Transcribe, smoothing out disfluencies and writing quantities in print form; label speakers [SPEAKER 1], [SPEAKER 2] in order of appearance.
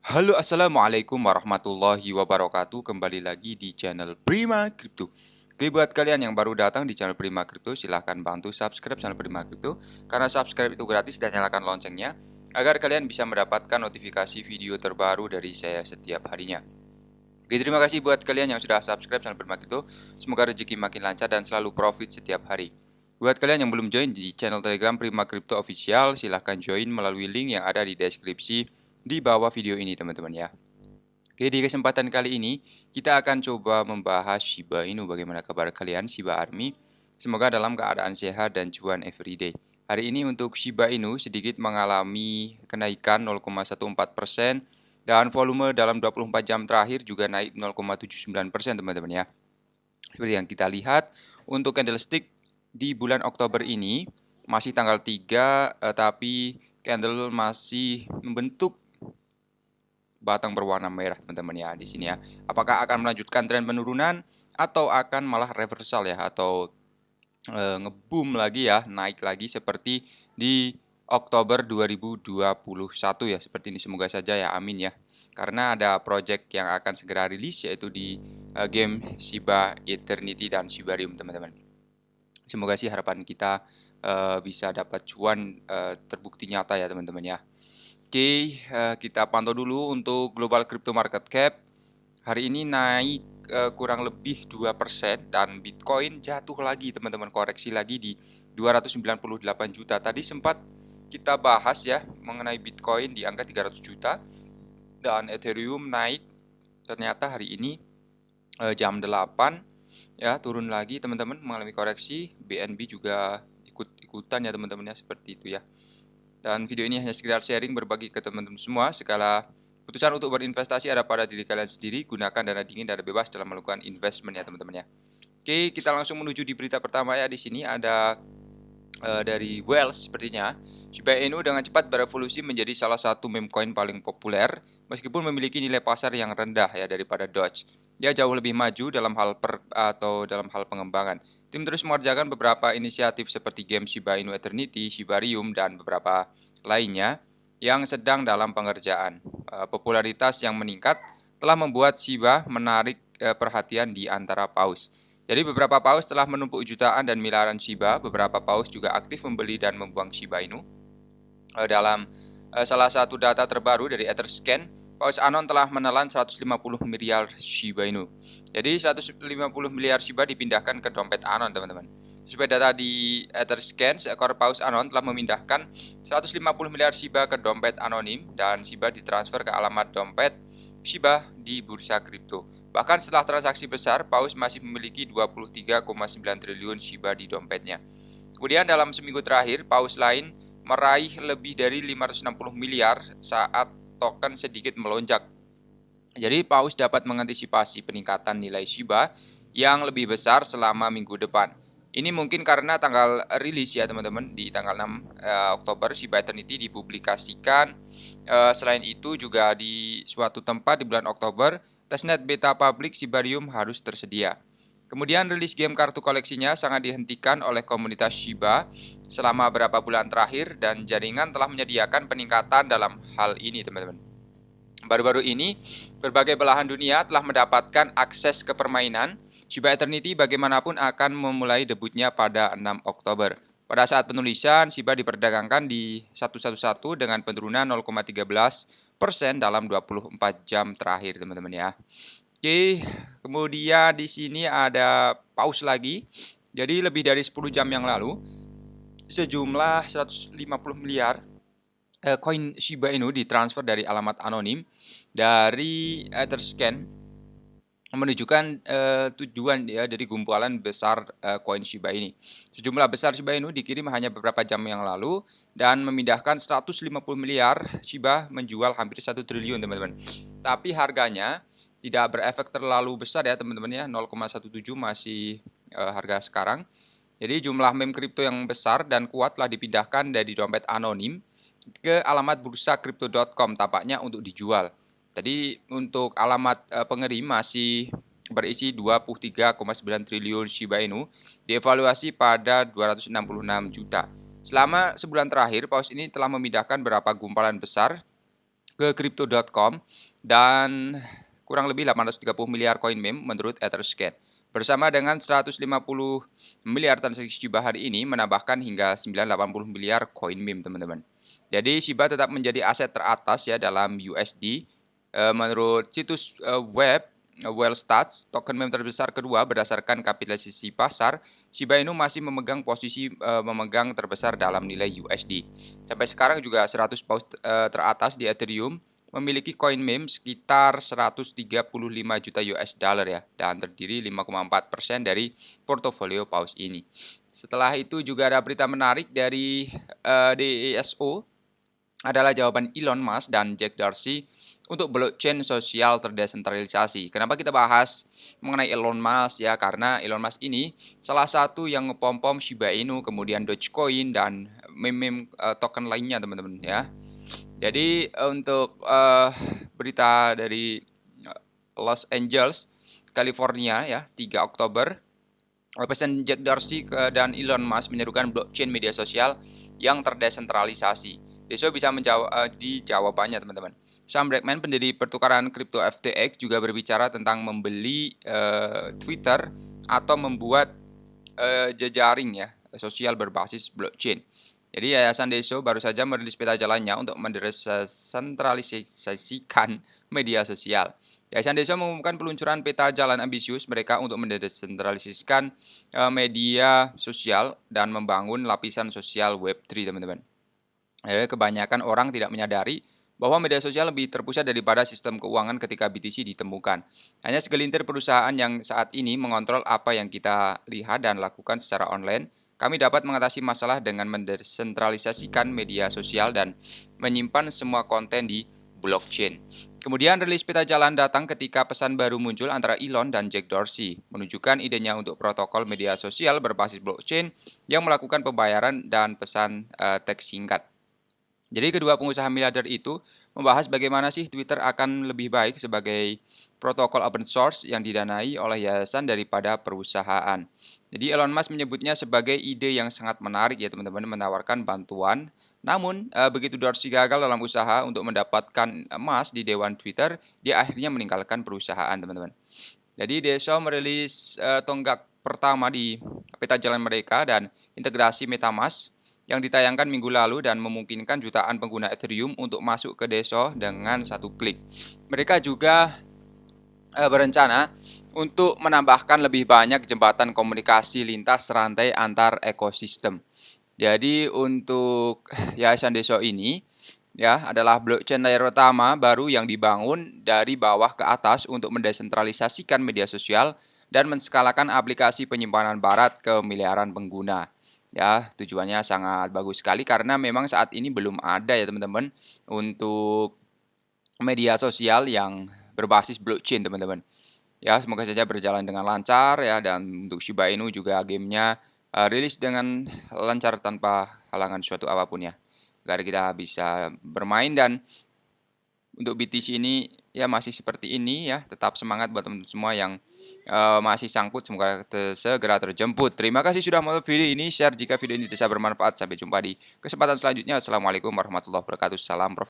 [SPEAKER 1] Halo, assalamualaikum warahmatullahi wabarakatuh. Kembali lagi di channel Prima Crypto. Oke, buat kalian yang baru datang di channel Prima Crypto, silahkan bantu subscribe channel Prima Crypto karena subscribe itu gratis dan nyalakan loncengnya agar kalian bisa mendapatkan notifikasi video terbaru dari saya setiap harinya. Oke, terima kasih buat kalian yang sudah subscribe channel Prima Crypto. Semoga rezeki makin lancar dan selalu profit setiap hari. Buat kalian yang belum join di channel Telegram Prima Crypto Official, silahkan join melalui link yang ada di deskripsi di bawah video ini, teman-teman ya. Oke, di kesempatan kali ini kita akan coba membahas Shiba Inu. Bagaimana kabar kalian, Shiba Army? Semoga dalam keadaan sehat dan cuan everyday. Hari ini untuk Shiba Inu sedikit mengalami kenaikan 0,14% dan volume dalam 24 jam terakhir juga naik 0,79%, teman-teman ya. Seperti yang kita lihat untuk candlestick di bulan Oktober ini masih tanggal 3, tapi candle masih membentuk batang berwarna merah, teman-teman ya, di sini ya. Apakah akan melanjutkan tren penurunan atau akan malah reversal ya, atau ngeboom lagi ya, naik lagi seperti di Oktober 2021 ya, seperti ini. Semoga saja ya, amin ya. Karena ada project yang akan segera rilis, yaitu di game Shiba Eternity dan Shibarium, teman-teman. Semoga sih harapan kita bisa dapat cuan terbukti nyata ya, teman-teman ya. Oke, kita pantau dulu untuk global crypto market cap. Hari ini naik kurang lebih 2% dan Bitcoin jatuh lagi, teman-teman, koreksi lagi di 298 juta. Tadi sempat kita bahas ya mengenai Bitcoin di angka 300 juta dan Ethereum naik. Ternyata hari ini jam 8 ya turun lagi, teman-teman, mengalami koreksi. BNB juga ikut-ikutan ya, teman-teman ya, seperti itu ya. Dan video ini hanya sekedar sharing, berbagi ke teman-teman semua. Segala putusan untuk berinvestasi ada pada diri kalian sendiri. Gunakan dana dingin dan bebas dalam melakukan investment ya, teman-teman ya. Oke, kita langsung menuju di berita pertama ya. Di sini ada dari Wells sepertinya. Shiba Inu dengan cepat berevolusi menjadi salah satu meme coin paling populer meskipun memiliki nilai pasar yang rendah ya daripada Doge. Dia jauh lebih maju dalam hal pengembangan. Tim terus mengerjakan beberapa inisiatif seperti game Shiba Inu Eternity, Shibarium, dan beberapa lainnya yang sedang dalam pengerjaan. Popularitas yang meningkat telah membuat Shiba menarik perhatian di antara paus. Jadi beberapa paus telah menumpuk jutaan dan miliaran Shiba. Beberapa paus juga aktif membeli dan membuang Shiba Inu. Dalam salah satu data terbaru dari Etherscan, Paus Anon telah menelan 150 miliar Shiba Inu. Jadi 150 miliar Shiba dipindahkan ke dompet Anon, teman-teman. Sesuai data di Etherscan, seekor Paus Anon telah memindahkan 150 miliar Shiba ke dompet anonim dan Shiba ditransfer ke alamat dompet Shiba di bursa kripto. Bahkan setelah transaksi besar, Paus masih memiliki 23,9 triliun Shiba di dompetnya. Kemudian dalam seminggu terakhir, Paus lain meraih lebih dari 560 miliar saat token sedikit melonjak. Jadi Paus dapat mengantisipasi peningkatan nilai Shiba yang lebih besar selama minggu depan. Ini mungkin karena tanggal rilis ya, teman-teman, di tanggal 6 Oktober Shiba Eternity dipublikasikan. Selain itu juga di suatu tempat di bulan Oktober, testnet beta publik Shibarium harus tersedia. Kemudian rilis game kartu koleksinya sangat dihentikan oleh komunitas Shiba selama beberapa bulan terakhir dan jaringan telah menyediakan peningkatan dalam hal ini, teman-teman. Baru-baru ini, berbagai belahan dunia telah mendapatkan akses ke permainan. Shiba Eternity bagaimanapun akan memulai debutnya pada 6 Oktober. Pada saat penulisan, Shiba diperdagangkan di 111 dengan penurunan 0,13% dalam 24 jam terakhir, teman-teman ya. Oke, kemudian di sini ada paus lagi. Jadi lebih dari 10 jam yang lalu, sejumlah 150 miliar koin Shiba Inu ditransfer dari alamat anonim dari Etherscan, menunjukkan tujuan ya dari gumpalan besar koin Shiba ini. Sejumlah besar Shiba Inu dikirim hanya beberapa jam yang lalu dan memindahkan 150 miliar Shiba menjual hampir 1 triliun, teman-teman. Tapi harganya tidak berefek terlalu besar ya, teman-teman ya. 0,17 masih harga sekarang. Jadi jumlah meme kripto yang besar dan kuat telah dipindahkan dari dompet anonim ke alamat bursa crypto.com tampaknya untuk dijual. Tadi untuk alamat pengirim masih berisi 23,9 triliun Shiba Inu, dievaluasi pada 266 juta. Selama sebulan terakhir, paus ini telah memindahkan beberapa gumpalan besar ke crypto.com dan kurang lebih 830 miliar koin meme menurut Etherscan. Bersama dengan 150 miliar transaksi Shiba hari ini menambahkan hingga 980 miliar koin meme, teman-teman. Jadi Shiba tetap menjadi aset teratas ya dalam USD. Menurut situs web Wellstats, token meme terbesar kedua berdasarkan kapitalisasi pasar, Shiba Inu masih memegang posisi memegang terbesar dalam nilai USD. Sampai sekarang juga 100 paus teratas di Ethereum memiliki koin meme sekitar 135 juta US dollar ya, dan terdiri 5,4% dari portofolio paus ini. Setelah itu juga ada berita menarik dari DESO, adalah jawaban Elon Musk dan Jack Dorsey untuk blockchain sosial terdesentralisasi. Kenapa kita bahas mengenai Elon Musk ya? Karena Elon Musk ini salah satu yang ngepom-pom Shiba Inu, kemudian Dogecoin dan meme token lainnya, teman-teman ya. Jadi untuk berita dari Los Angeles, California ya, 3 Oktober, Presiden Jack Dorsey dan Elon Musk menyerukan blockchain media sosial yang terdesentralisasi. Deso bisa menjawab di jawabannya, teman-teman. Sam Bankman, pendiri pertukaran kripto FTX, juga berbicara tentang membeli Twitter atau membuat jejaring ya sosial berbasis blockchain. Jadi Yayasan Deso baru saja merilis peta jalannya untuk mendesentralisasikan media sosial. Yayasan Deso mengumumkan peluncuran peta jalan ambisius mereka untuk mendesentralisasikan media sosial dan membangun lapisan sosial Web3, teman-teman. Kebanyakan orang tidak menyadari bahwa media sosial lebih terpusat daripada sistem keuangan ketika BTC ditemukan. Hanya segelintir perusahaan yang saat ini mengontrol apa yang kita lihat dan lakukan secara online. Kami dapat mengatasi masalah dengan mendesentralisasikan media sosial dan menyimpan semua konten di blockchain. Kemudian rilis peta jalan datang ketika pesan baru muncul antara Elon dan Jack Dorsey, menunjukkan idenya untuk protokol media sosial berbasis blockchain yang melakukan pembayaran dan pesan teks singkat. Jadi kedua pengusaha miliarder itu membahas bagaimana sih Twitter akan lebih baik sebagai protokol open source yang didanai oleh yayasan daripada perusahaan. Jadi Elon Musk menyebutnya sebagai ide yang sangat menarik ya teman-teman, menawarkan bantuan. Namun begitu Dorsey gagal dalam usaha untuk mendapatkan emas di dewan Twitter, dia akhirnya meninggalkan perusahaan, teman-teman. Jadi Deso merilis tonggak pertama di peta jalan mereka dan integrasi MetaMask yang ditayangkan minggu lalu dan memungkinkan jutaan pengguna Ethereum untuk masuk ke Deso dengan satu klik. Mereka juga berencana untuk menambahkan lebih banyak jembatan komunikasi lintas rantai antar ekosistem. Jadi untuk Yayasan Deso ini ya adalah blockchain layer pertama baru yang dibangun dari bawah ke atas untuk mendesentralisasikan media sosial dan menskalakan aplikasi penyimpanan barat ke miliaran pengguna. Ya, tujuannya sangat bagus sekali karena memang saat ini belum ada ya teman-teman untuk media sosial yang berbasis blockchain, teman-teman. Ya, semoga saja berjalan dengan lancar ya, dan untuk Shiba Inu juga gamenya rilis dengan lancar tanpa halangan suatu apapun ya. Agar kita bisa bermain, dan untuk BTC ini ya masih seperti ini ya, tetap semangat buat teman-teman semua yang masih sangkut, semoga segera terjemput. Terima kasih sudah menonton video ini, share jika video ini bisa bermanfaat. Sampai jumpa di kesempatan selanjutnya. Assalamualaikum warahmatullahi wabarakatuh. Salam